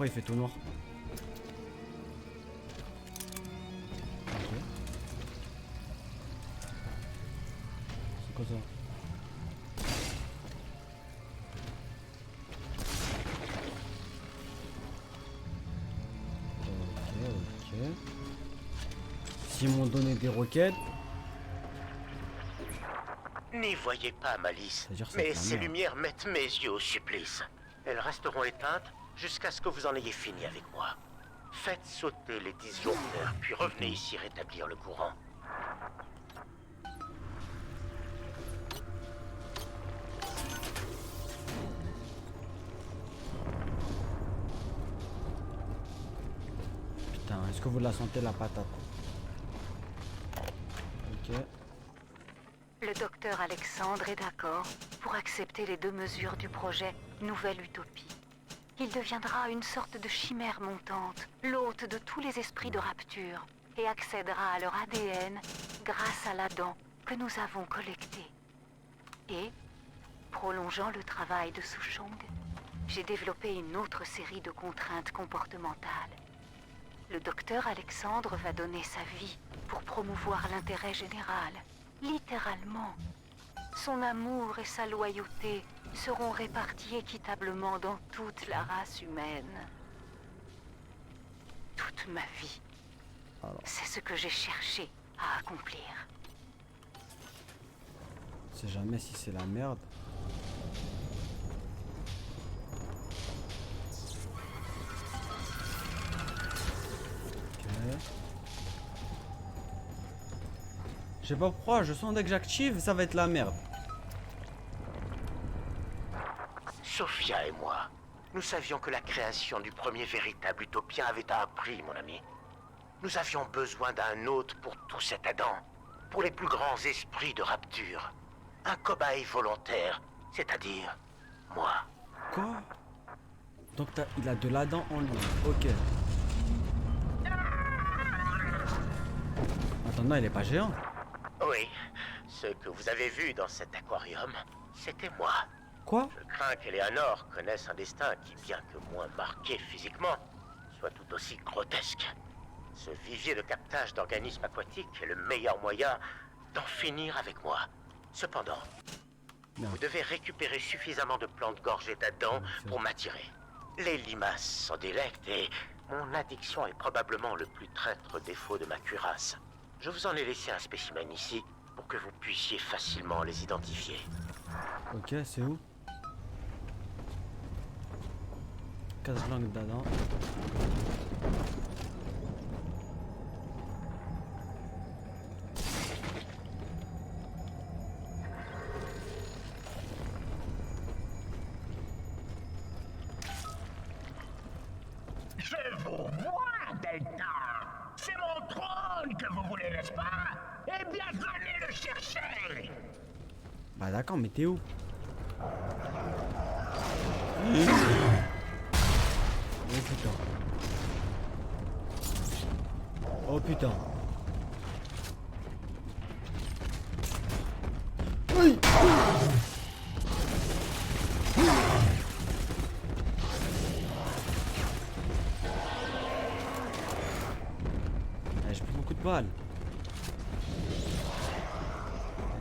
Pourquoi il fait tout noir? Ok. C'est quoi ça? Ok. S'ils m'ont donné des roquettes. N'y voyez pas, Malice, C'est-à-dire que mais c'est de la ces merde. lumières mettent mes yeux au supplice. Elles resteront éteintes jusqu'à ce que vous en ayez fini avec moi. Faites sauter les disjoncteurs, puis revenez ici rétablir le courant. Putain, est-ce que vous la sentez la patate? Ok. Le docteur Alexandre est d'accord pour accepter les 2 mesures du projet Nouvelle Utopie. Il deviendra une sorte de chimère montante, l'hôte de tous les esprits de rapture, et accédera à leur ADN grâce à la dent que nous avons collectée. Et, prolongeant le travail de Souchong, j'ai développé une autre série de contraintes comportementales. Le docteur Alexandre va donner sa vie pour promouvoir l'intérêt général. Littéralement. Son amour et sa loyauté seront répartis équitablement dans toute la race humaine. Toute ma vie. C'est ce que j'ai cherché à accomplir. On sait jamais si c'est la merde. Ok. Je sais pas pourquoi, je sens dès que j'active, ça va être la merde. Sophia et moi, nous savions que la création du premier véritable utopien avait un prix, mon ami. Nous avions besoin d'un hôte pour tout cet Adam, pour les plus grands esprits de rapture. Un cobaye volontaire, c'est-à-dire moi. Quoi? Donc il a de l'Adam en lui. Ok. Attends, non, il est pas géant. Oui, ce que vous avez vu dans cet aquarium, c'était moi. Quoi? Je crains qu'Eleanor connaisse un destin qui, bien que moins marqué physiquement, soit tout aussi grotesque. Ce vivier de captage d'organismes aquatiques est le meilleur moyen d'en finir avec moi. Cependant, vous devez récupérer suffisamment de plantes gorgées d'Adam pour m'attirer. Les limaces sont délectes et mon addiction est probablement le plus traître défaut de ma cuirasse. Je vous en ai laissé un spécimen ici pour que vous puissiez facilement les identifier. Ok, c'est où? Casse-langue d'Adam. Je vous vois, Delta. C'est mon trône que vous voulez, n'est-ce pas? Eh bien, venez le chercher. Bah d'accord, mais t'es où? Oh putain. Oh putain. Oui. J'ai pris beaucoup de balles.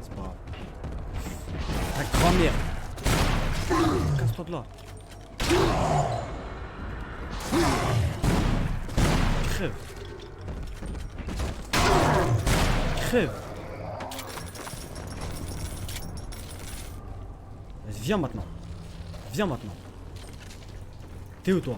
C'est pas grave. Ta grand-mère. Casse-toi de là. Crève. Crève. Vas-y, viens maintenant. Viens maintenant. T'es où toi?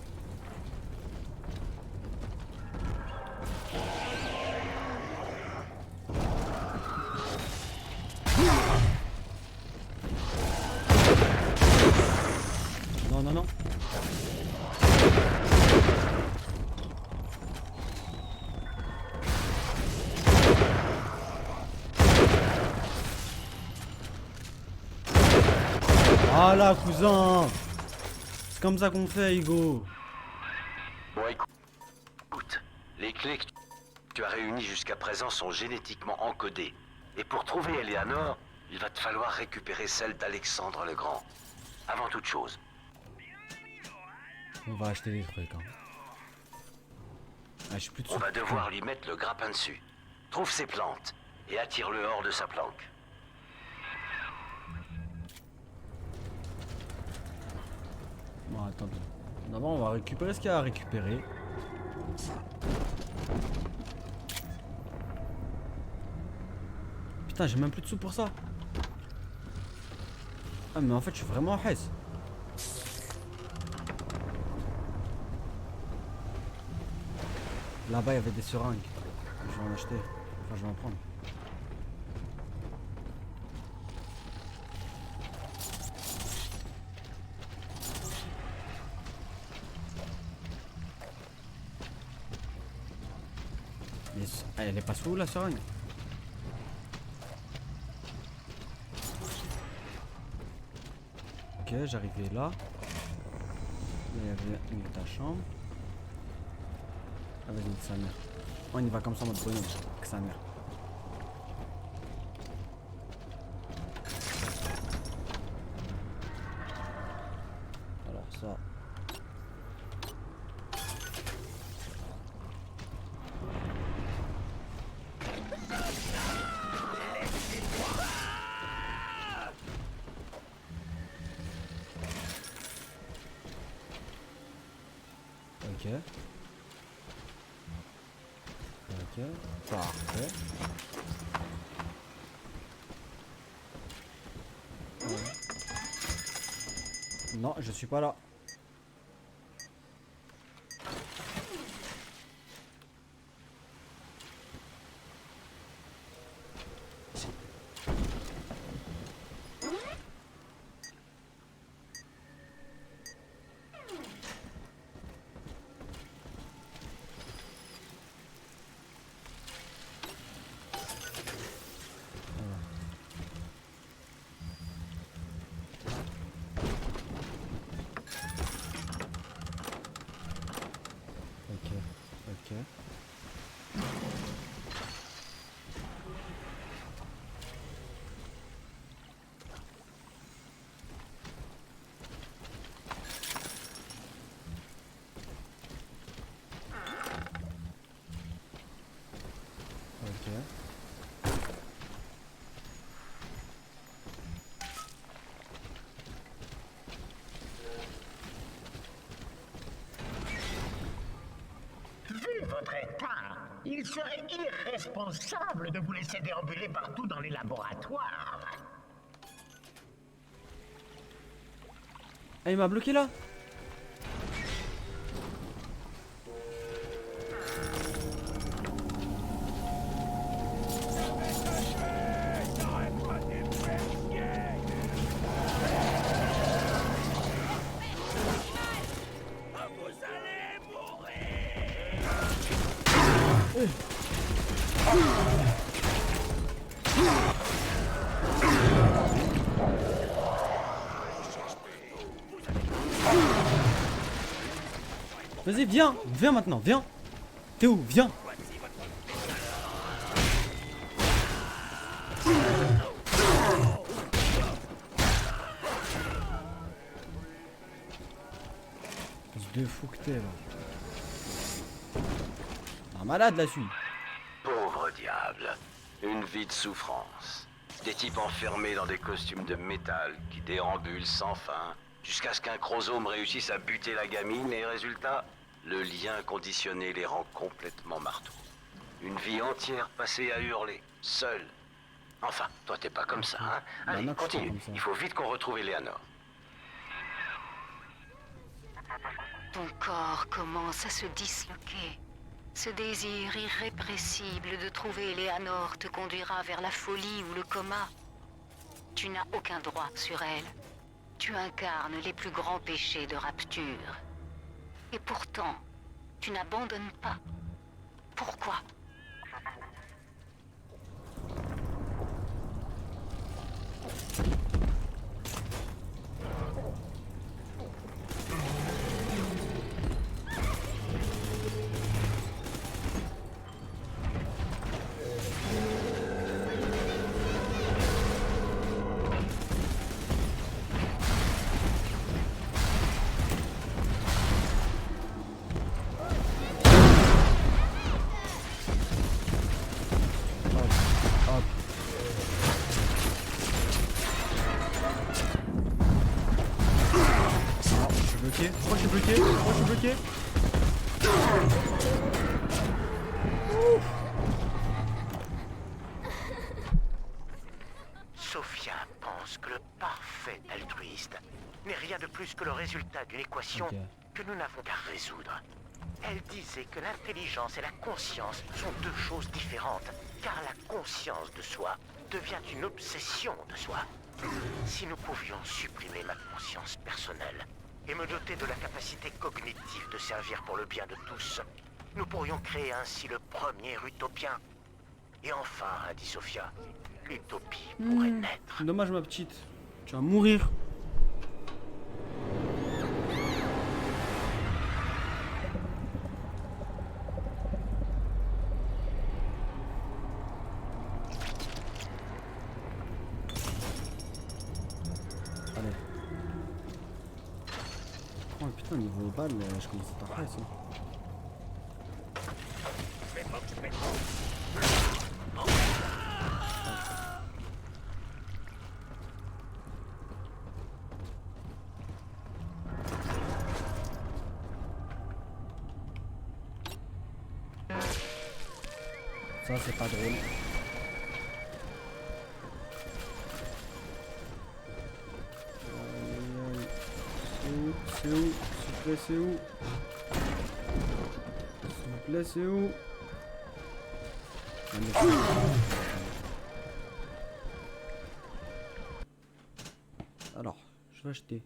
Non, non, non. Voilà, cousin. C'est comme ça qu'on fait, Hugo. Bon, écoute, les clés que tu as réunies jusqu'à présent sont génétiquement encodées. Et pour trouver Eleanor, il va te falloir récupérer celle d'Alexandre le Grand. Avant toute chose. On va acheter des trucs. Hein. Ah, je suis plus de On va devoir lui mettre le grappin dessus. Trouve ses plantes et attire-le hors de sa planque. Bon, attends. D'abord, on va récupérer ce qu'il y a à récupérer. Putain, j'ai même plus de sous pour ça. Ah, mais en fait, je suis vraiment en haisse. Là-bas, il y avait des seringues. Je vais en acheter. Enfin, je vais en prendre. Mais elle est pas sous la seringue. Ok, j'arrivais là. Il y avait une ta chambre. Ah vas-y, que sa mère. On y va comme ça en mode bonhomme. Que sa mère. Alors ça. Ok. Ok, parfait. Ouais. Non, je suis pas là. Ok. Ok. Vu votre état, il serait irresponsable de vous laisser déambuler partout dans les laboratoires. Ah, il m'a bloqué là. Vas-y, viens, viens maintenant, viens. T'es où? Viens. Espèce de fou que t'es là. Un malade là-dessus. Pauvre diable. Une vie de souffrance. Des types enfermés dans des costumes de métal qui déambulent sans fin jusqu'à ce qu'un chromosome réussisse à buter la gamine et résultat, le lien conditionné les rend complètement marteaux. Une vie entière passée à hurler, seul. Enfin, toi t'es pas comme ça, hein? Bah Allez, non, je suis pas continue. comme ça. Il faut vite qu'on retrouve Eleanor. Ton corps commence à se disloquer. Ce désir irrépressible de trouver Eleanor te conduira vers la folie ou le coma. Tu n'as aucun droit sur elle. Tu incarnes les plus grands péchés de Rapture. Et pourtant, tu n'abandonnes pas. Pourquoi ? suis bloqué. Oh, je suis bloqué. Sophia pense que le parfait altruiste n'est rien de plus que le résultat d'une équation Ok. que nous n'avons qu'à résoudre. Elle disait que l'intelligence et la conscience sont deux choses différentes, car la conscience de soi devient une obsession de soi. Si nous pouvions supprimer ma conscience personnelle et me doter de la capacité cognitive de servir pour le bien de tous, nous pourrions créer ainsi le premier utopien. Et enfin, a dit Sophia, l'utopie pourrait naître. Dommage ma petite. Tu vas mourir. Allez. Oh putain, niveau balle, je commence à taper ça. Ça c'est pas drôle. C'est où? S'il vous plaît, c'est où? S'il vous plaît, c'est où? Alors, je vais acheter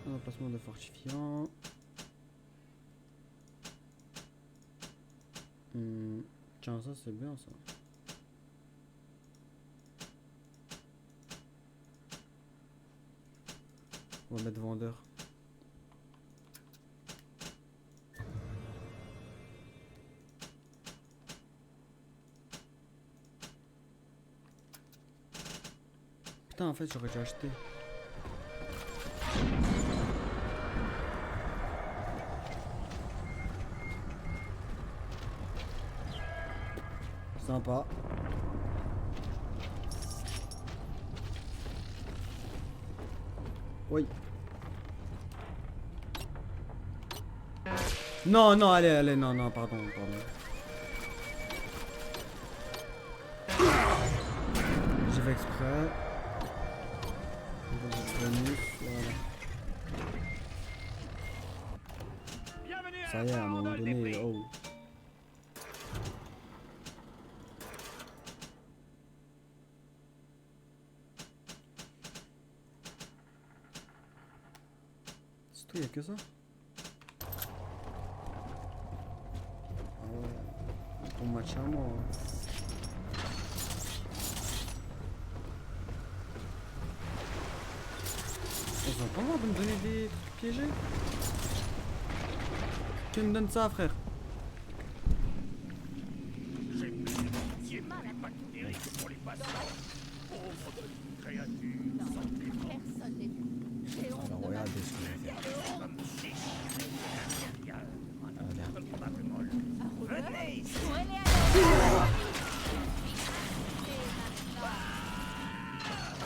un emplacement de fortifiant. Tiens, ça c'est bien ça. On va mettre vendeur. Putain, en fait, j'aurais dû acheter. Sympa. Oui. Non, non, allez, allez, non, non, pardon, pardon. J'ai fait exprès. Bonus, voilà. Ça y est, à un moment donné, oh. C'est tout, y'a que ça? Ah ouais, bon match à moi. Ils ont pas le droit de me donner des trucs piégés? Qui me donne ça, frère? J'ai plus de pitié pour les bactéries que pour les patients. Pauvres petites créatures. Personne n'est venu. J'ai honte Alors de ma regardez ce que je vais faire. Comme si l'intérieur. Regarde. Probablement le... Venez ici.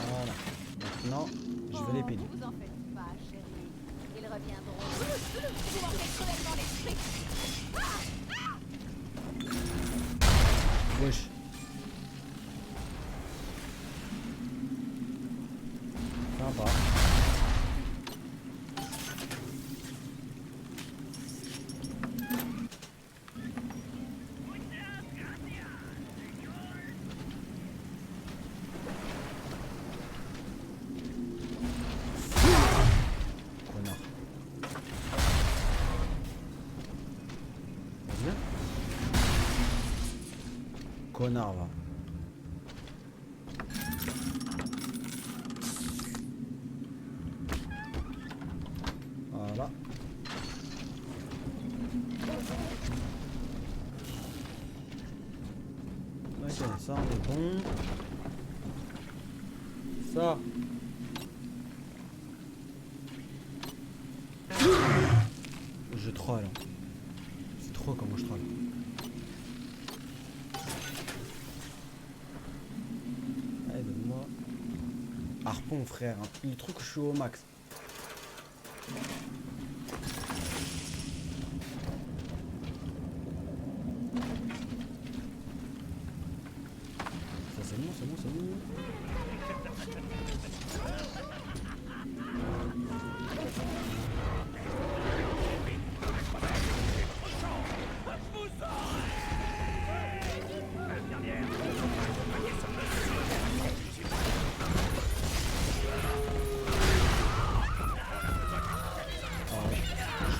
Voilà. Maintenant, je vais les payer. Vous en faites pas, chérie. Ils reviendront. Vous m'en faites complètement l'esprit. Wesh. Sympa. Connard. Viens. Connard, va. Voilà. Ok, ça on est bon. Ça. Je troll. C'est trop comment je troll. Allez, donne-moi. Harpon, frère. Hein. Le truc où je suis au max.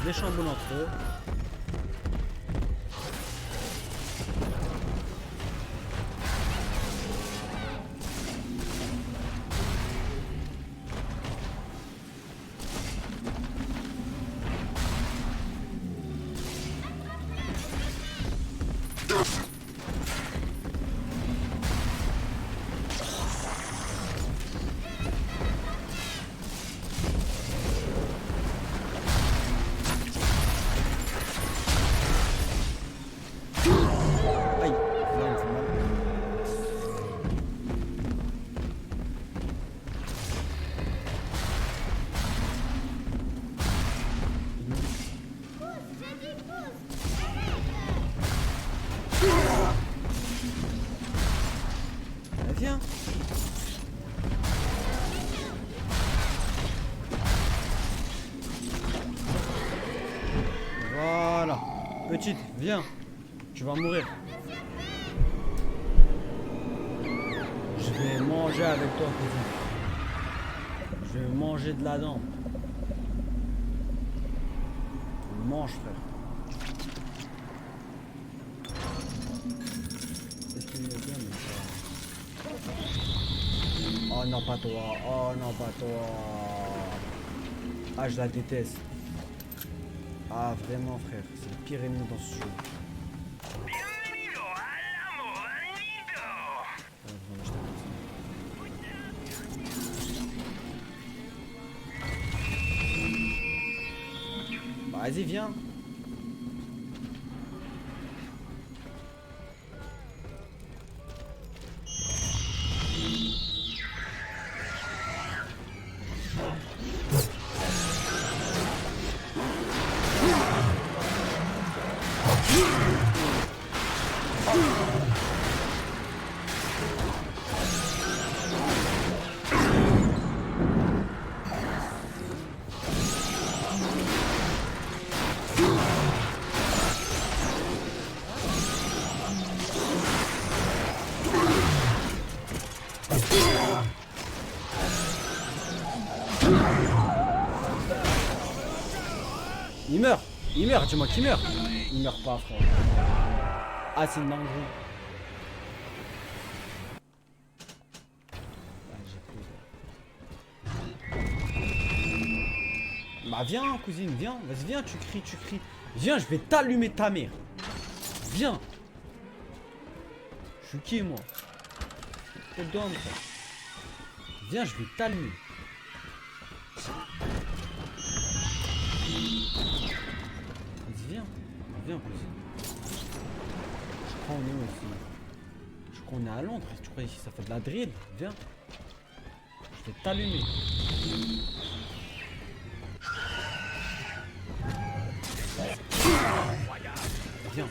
des chamboules entre eux. Aïe, là on fait mal. Viens. Voilà. Petite, viens. Tu vas mourir. Je vais manger avec toi, cousine. Je vais manger de la dent. Mange, frère. Est-ce qu'il est bien, mais ça... Oh non, pas toi. Oh non, pas toi. Ah, je la déteste. Ah, vraiment, frère. C'est le pire ennemi dans ce jeu. Bienvenido a la Moranito. Ah, vraiment, je t'aime. Bah, vas-y, viens. Il meurt, dis-moi qu'il meurt. Il meurt pas, frère. Ah, c'est une dinguerie. Ah, j'ai plus. Bah viens, cousine, viens. Vas-y, viens, tu cries, tu cries. Viens, je vais t'allumer ta mère. Viens. Je suis qui, moi? T'es d'homme, frère. Viens, je vais t'allumer. Viens, viens, cousine. Je crois qu'on est où ici? Je crois qu'on est à Londres. Tu crois ici ça fait de la drill? Viens. Je vais t'allumer. Viens.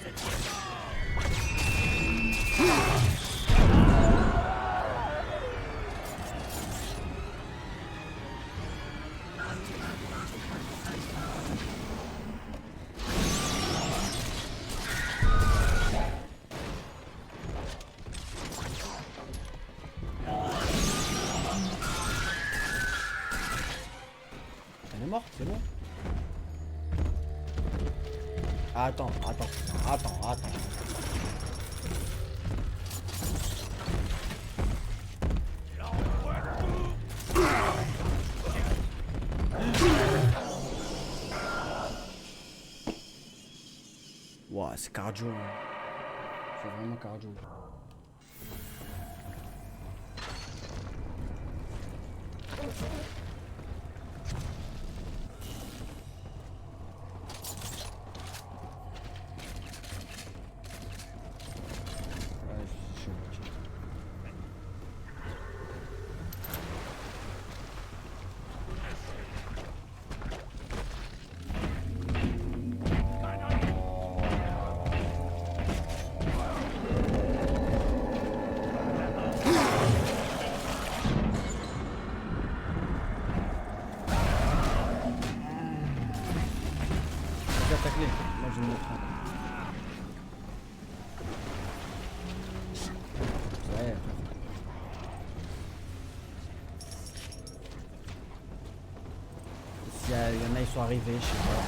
Elle est morte, c'est bon. Attends. Ouah, c'est cardio. Hein. C'est vraiment cardio. Attaque-les. Moi je vais me mettre un. Ouais. S'il y en a, ils sont arrivés, je sais pas.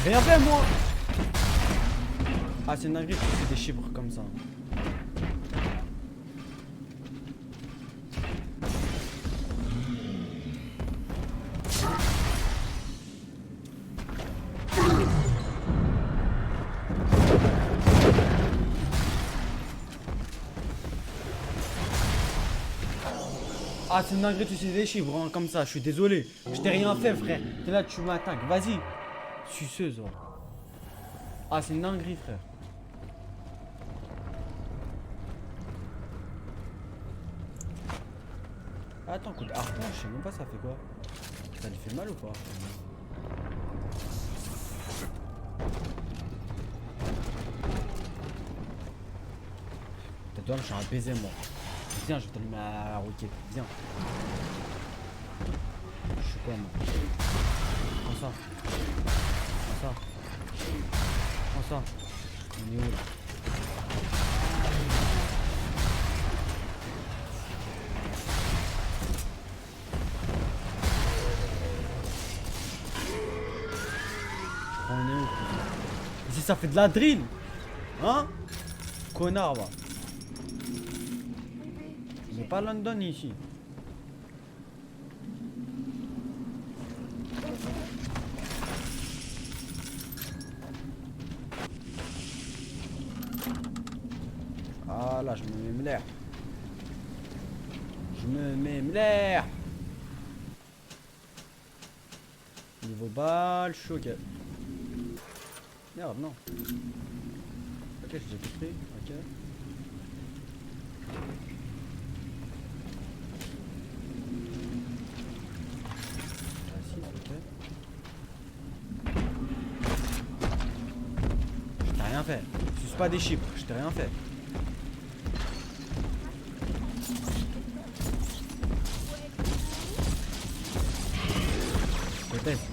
J'ai rien fait moi. Ah c'est une dinguerie, c'est des chiffres comme ça. Ah c'est une dinguerie, tu sais des chiffres hein, comme ça, je suis désolé. Je t'ai rien fait frère. T'es là, tu m'attaques, vas-y. Suceuse. Oh. Ah c'est une dinguerie frère. Attends, coup de harpon, je sais même pas ça fait quoi. Ça lui fait mal ou pas? T'as toi, je suis un baiser moi. Viens, je vais t'allumer la roquette. Viens. Je suis quoi moi? Prends ça. Prends ça. Prends ça. On est où là? On est où? Ici ça fait de la drill. Hein? Connard va. Il n'est pas London ici. Ah là, je me mets l'air. Je me mets l'air. Niveau balle, choqué. Merde, non. Ok, j'ai déjà tout pris. Ok. Je t'ai rien fait. Je suis pas des chiffres, je t'ai rien fait. Je te teste.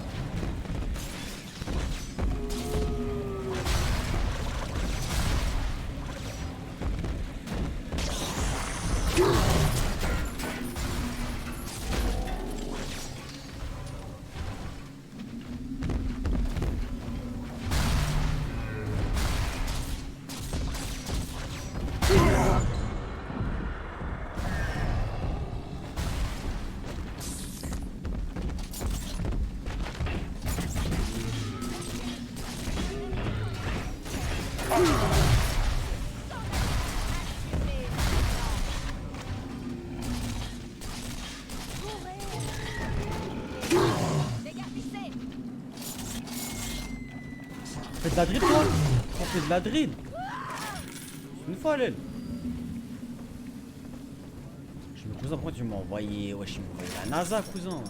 On fait de la drill toi? On fait de la drill. Une fois l'aile. Je me cousin, pourquoi tu m'as envoyé? Wesh, il m'a envoyé la NASA cousin.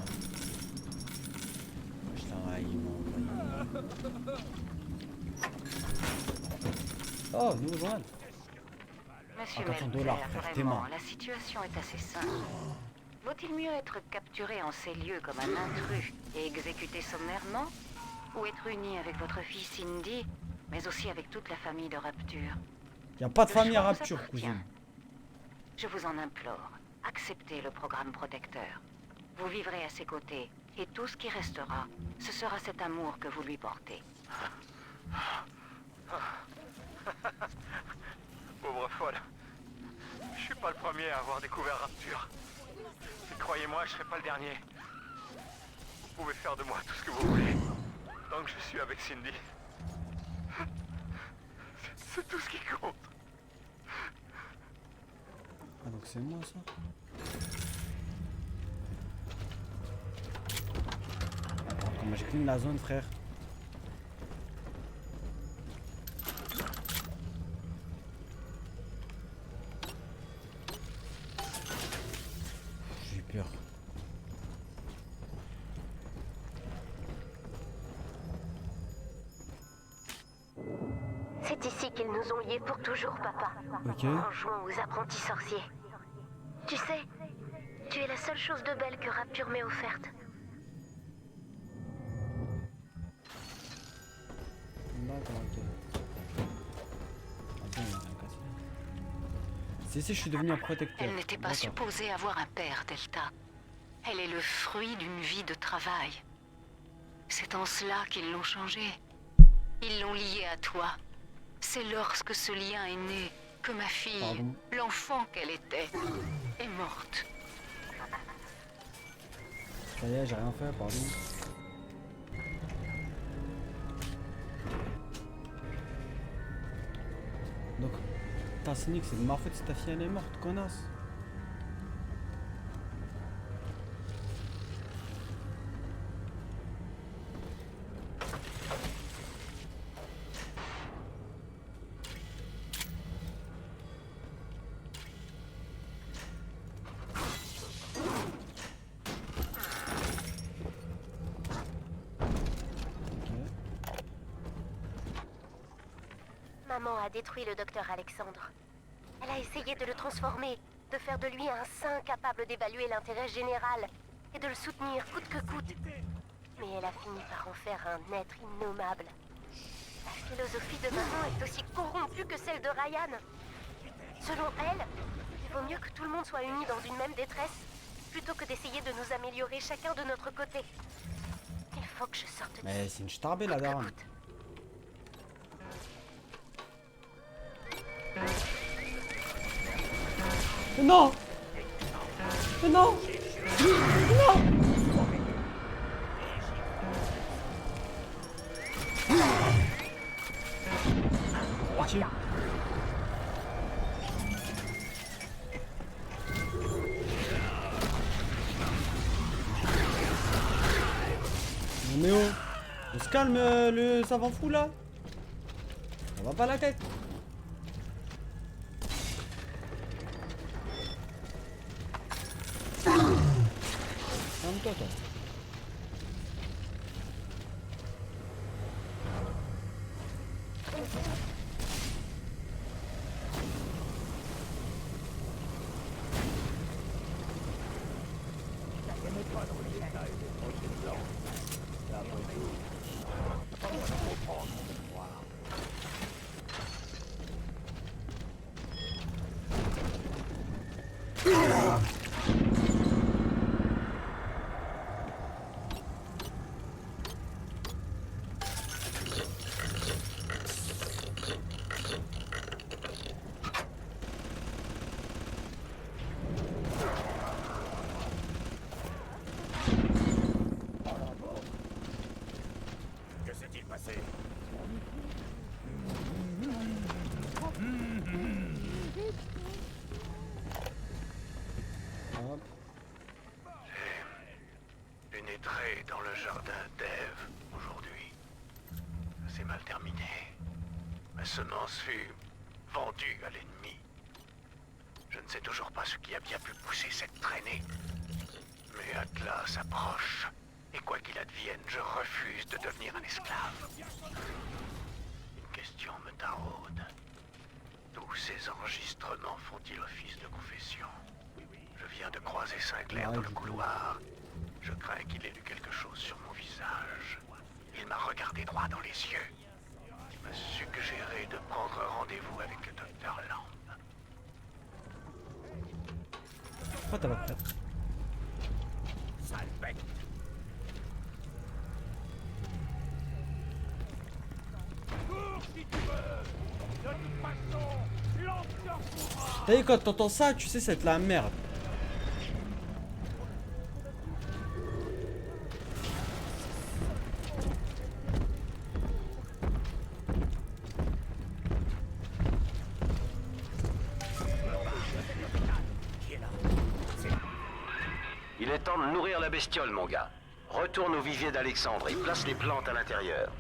Wesh là, il m'a envoyé. Oh, nouveau journal. Monsieur Attention, Melzer, dollar, frère, tes vraiment, mains. la situation est assez simple. Vaut-il mieux être capturé en ces lieux comme un intrus et exécuté sommairement, ou être uni avec votre fille Cindy, mais aussi avec toute la famille de Rapture? Y'a pas de Le famille à choix vous Rapture, appartient. cousine. Je vous en implore, acceptez le programme protecteur. Vous vivrez à ses côtés, et tout ce qui restera, ce sera cet amour que vous lui portez. Pauvre folle. Je suis pas le premier à avoir découvert Rapture. Et croyez-moi, je serai pas le dernier. Vous pouvez faire de moi tout ce que vous voulez. Tant que je suis avec Cindy. C'est tout ce qui compte. Ah donc c'est moi ça. Attends, comment j'ai clean la zone frère. J'ai eu peur. C'est ici qu'ils nous ont liés pour toujours, papa. Ok. En jouant aux apprentis sorciers. Tu sais, tu es la seule chose de belle que Rapture m'ait offerte. D'accord, ok. Attends, il y a un truc à faire. Je suis devenu un protecteur. Elle n'était pas D'accord. supposée avoir un père, Delta. Elle est le fruit d'une vie de travail. C'est en cela qu'ils l'ont changée. Ils l'ont liée à toi. C'est lorsque ce lien est né que ma fille, Pardon. l'enfant qu'elle était, est morte. Ça y est, j'ai rien fait, pardon. Donc, putain, Cynic, c'est de ma faute si ta fille elle est morte, connasse. Maman a détruit le docteur Alexandre. Elle a essayé de le transformer, de faire de lui un saint capable d'évaluer l'intérêt général et de le soutenir coûte que coûte. Mais elle a fini par en faire un être innommable. La philosophie de maman est aussi corrompue que celle de Ryan. Selon elle, il vaut mieux que tout le monde soit uni dans une même détresse, plutôt que d'essayer de nous améliorer chacun de notre côté. Il faut que je sorte de Mais c'est une starbée la daronne. Mais non! Mais non! Mais non! Pitié. Mais oh! On se calme le savant fou là! Ça va pas la tête! Calme-toi toi! Que s'est-il passé? Hop. J'ai pénétré dans le jardin d'Ève aujourd'hui. C'est mal terminé. Ma semence fut vendue à l'ennemi. Je ne sais toujours pas ce qui a bien pu pousser cette traînée. Mais Atlas approche. Et quoi qu'il advienne, je refuse de devenir un esclave. Une question me taraude. Tous ces enregistrements font-ils office de confession? Je viens de croiser Sinclair dans le couloir. Je crains qu'il ait lu quelque chose sur mon visage. Il m'a regardé droit dans les yeux. Il m'a suggéré de prendre rendez-vous avec le docteur Lamb. Pourquoi t'as pas fait? Sale bête. Cours si tu veux. De toute façon, l'empereur pourra. T'as vu quand t'entends ça, tu sais c'est de la merde. Il est temps de nourrir la bestiole, mon gars. Retourne au vivier d'Alexandre et place les plantes à l'intérieur.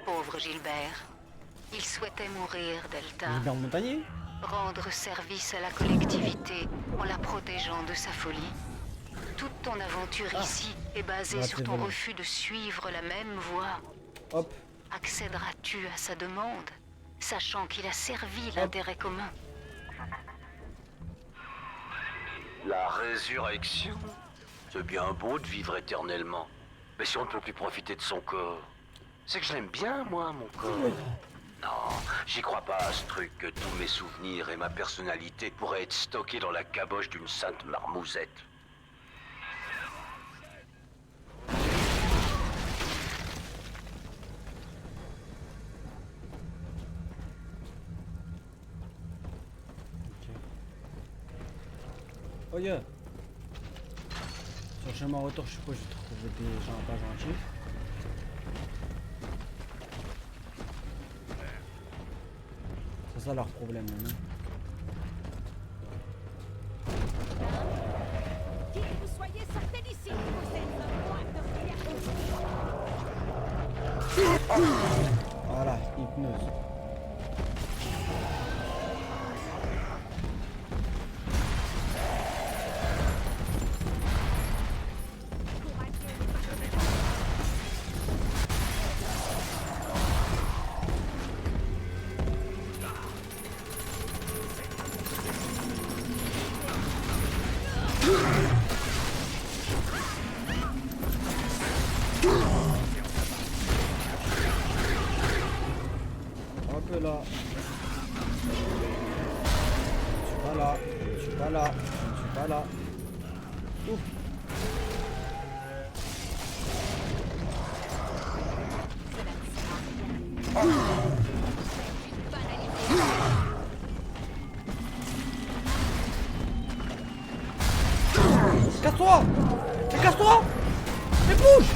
Pauvre Gilbert. Il souhaitait mourir, Delta. Gilbert Montagnier? Rendre service à la collectivité en la protégeant de sa folie. Toute ton aventure ici est basée sur ton refus de suivre la même voie. Hop. Accéderas-tu à sa demande, sachant qu'il a servi l'intérêt commun? La résurrection? C'est bien beau de vivre éternellement. Mais si on ne peut plus profiter de son corps, c'est que je l'aime bien, moi, mon corps. Non, j'y crois pas à ce truc que tous mes souvenirs et ma personnalité pourraient être stockés dans la caboche d'une sainte marmousette. Oh yeah. Sur le chemin retour, je suppose que je vais trouver des gens pas gentils. C'est ça leur problème, hein. Qui que vous soyez, sortez d'ici. Vous êtes un roi de Voilà, hypnose. Hop là. Je suis pas là. Je suis pas là. Je suis pas là. Ouf. Casse-toi! Mais casse-toi! Mais bouge!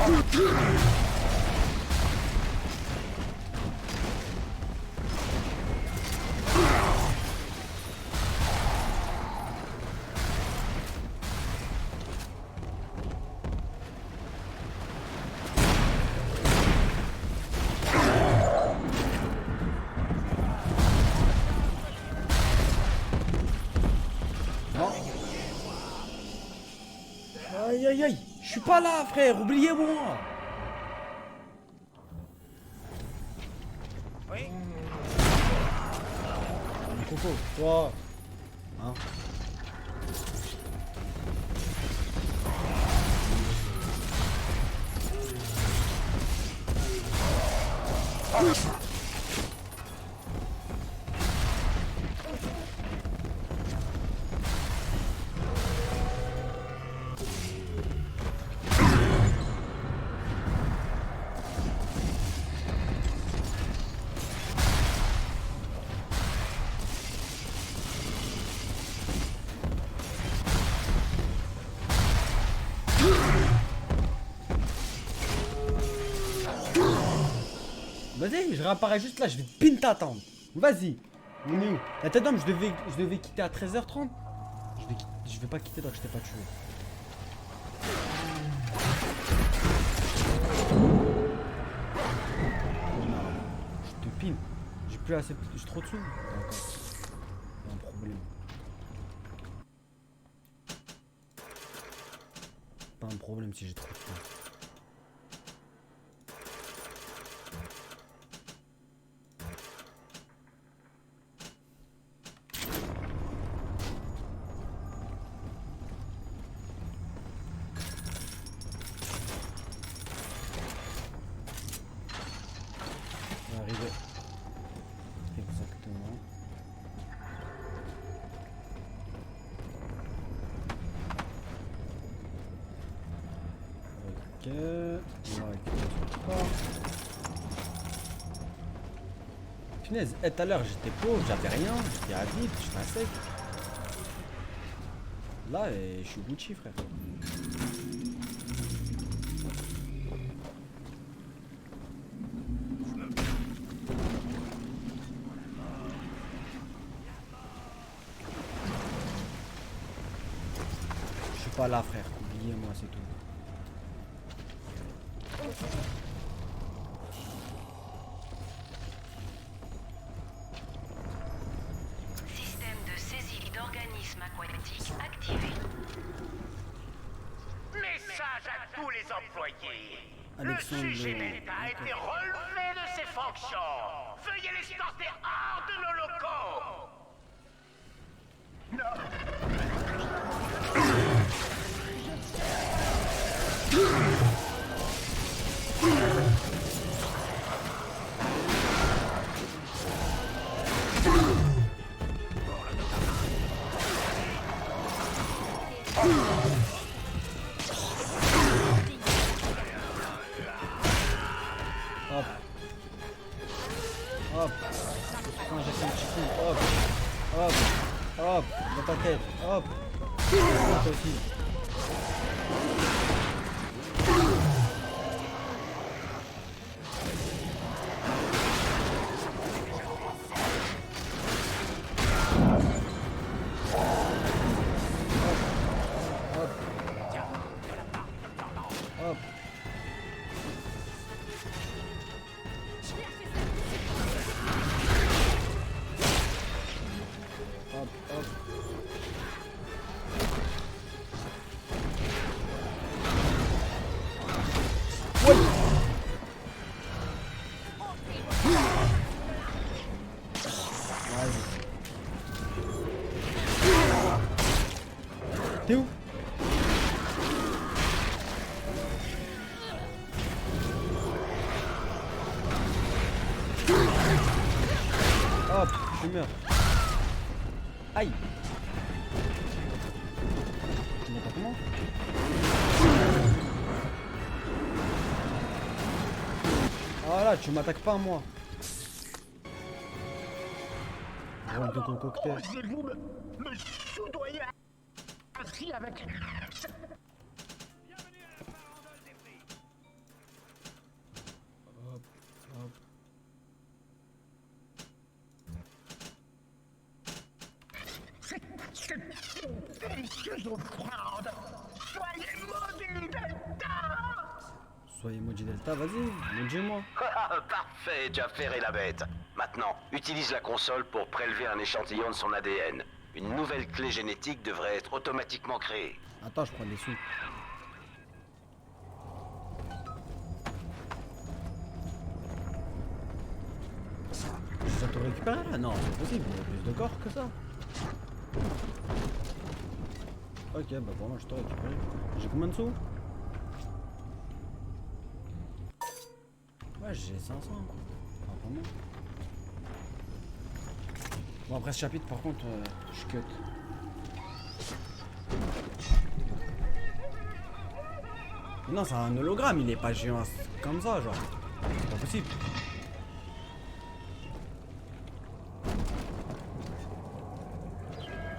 Non. Aïe aïe aïe! Je suis pas là, frère! Oubliez-moi! Oui. Coco, toi! Hein? Vas-y, je réapparais juste là, je vais te pin t'attendre. Vas-y. On est où? La tête d'homme, je devais quitter à 13h30. Je vais pas quitter donc je t'ai pas tué. Non, je te pin. J'ai plus assez. Je suis trop dessous. D'accord. Il y a un problème. Pas un problème si j'ai trop dessous. Arrivé. Exactement. Ok. On va récupérer ce corps. Punaise, tout à l'heure j'étais pauvre, j'avais rien, j'étais à vide, j'étais à sec. Là, je suis Gucci, frère. Je suis pas là, frère. Oubliez-moi, c'est tout. Système de saisie d'organismes aquatiques activé. Message à tous les employés. Alexandre, Le sujet d'État a été relevé de ses fonctions. Veuillez l'escorter hors de nos locaux. Hop. Hop. Quand j'ai fait un petit coup. Hop. Hop. Hop. Dans ta tête. Hop. Toi aussi. Hop. Hop, hop. Ouais. Vas-y. T'es où? Hop, je meurs. Aïe. Tu m'entends comment? Voilà, tu m'attaques pas moi. Rôle de concocteur. Osez-vous me soudoyer ainsi avec... Hop, hop. C'est une délicieuse offrande. Soyez maudits, Delta! Soyez maudit Delta, vas-y, maudis-moi. Parfait, tu as ferré la bête. Maintenant, utilise la console pour prélever un échantillon de son ADN. Une nouvelle clé génétique devrait être automatiquement créée. Attends, je prends les sous. Ça te récupère là? Non, c'est possible, il y a plus de corps que ça. Ok, bah pour moi je t'ai récupéré. J'ai combien de sous? Ouais, j'ai 500. Enfin, pas moi. Bon, après ce chapitre, par contre, je cut. Mais non, c'est un hologramme, il est pas géant comme ça, genre. C'est pas possible.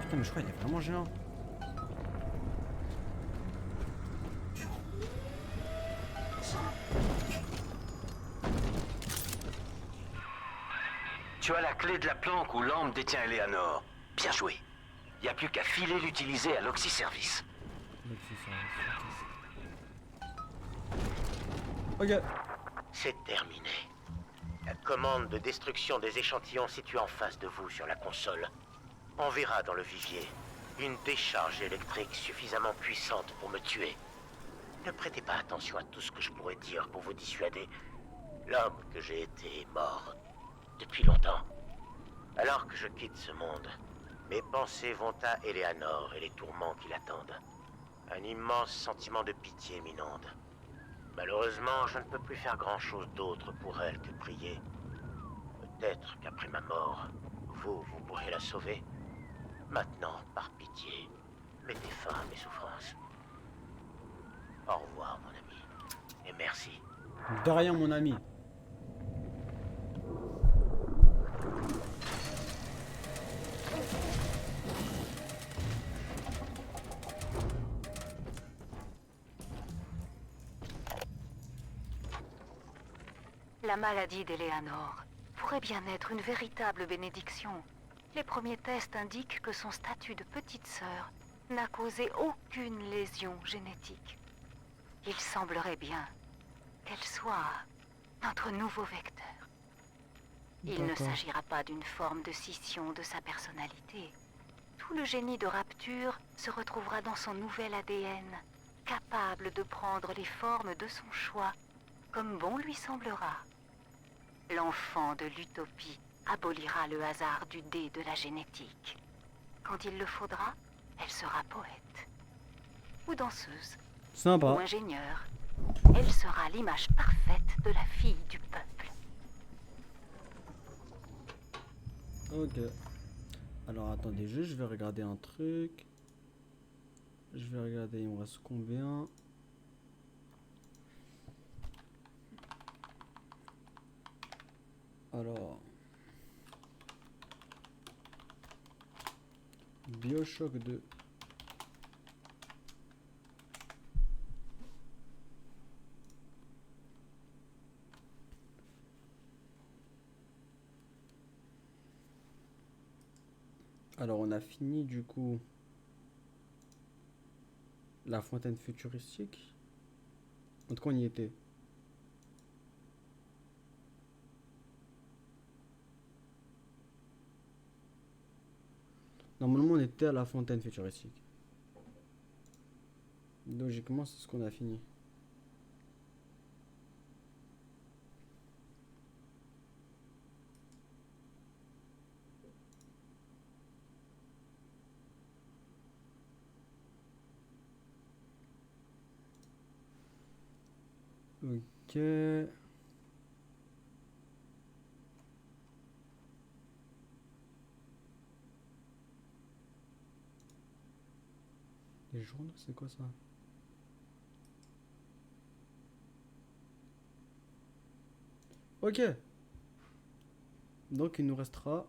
Putain, mais je crois qu'il est vraiment géant. Tu as la clé de la planque où l'âme détient Eleanor. Bien joué. Il n'y a plus qu'à filer l'utiliser à l'Oxy-Service. Ok. C'est terminé. La commande de destruction des échantillons située en face de vous sur la console enverra dans le vivier une décharge électrique suffisamment puissante pour me tuer. Ne prêtez pas attention à tout ce que je pourrais dire pour vous dissuader. L'homme que j'ai été est mort depuis longtemps. Alors que je quitte ce monde, mes pensées vont à Eleanor et les tourments qui l'attendent. Un immense sentiment de pitié m'inonde. Malheureusement, je ne peux plus faire grand-chose d'autre pour elle que prier. Peut-être qu'après ma mort, vous pourrez la sauver. Maintenant, par pitié, mettez fin à mes souffrances. Au revoir, mon ami. Et merci. De rien, mon ami. La maladie d'Eleanor pourrait bien être une véritable bénédiction. Les premiers tests indiquent que son statut de petite sœur n'a causé aucune lésion génétique. Il semblerait bien qu'elle soit notre nouveau vecteur. Il ne s'agira pas d'une forme de scission de sa personnalité. Tout le génie de Rapture se retrouvera dans son nouvel ADN, capable de prendre les formes de son choix, comme bon lui semblera. L'enfant de l'utopie abolira le hasard du dé de la génétique. Quand il le faudra, elle sera poète. Ou danseuse. Sympa. Ou ingénieure. Elle sera l'image parfaite de la fille du peuple. Ok. Alors attendez juste, je vais regarder un truc. Je vais regarder, il me reste combien? Alors, BioShock 2. Alors on a fini du coup la fontaine futuristique. En tout cas on y était. Normalement on était à la fontaine futuristique. Logiquement c'est ce qu'on a fini. Ok. Les journaux, c'est quoi ça? Ok. Donc il nous restera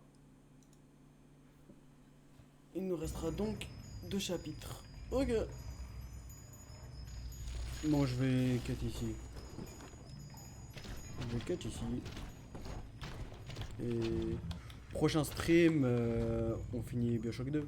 donc 2 chapitres. Ok. Bon, je vais cut ici. Je vais cut ici. Et prochain stream, on finit BioShock 2.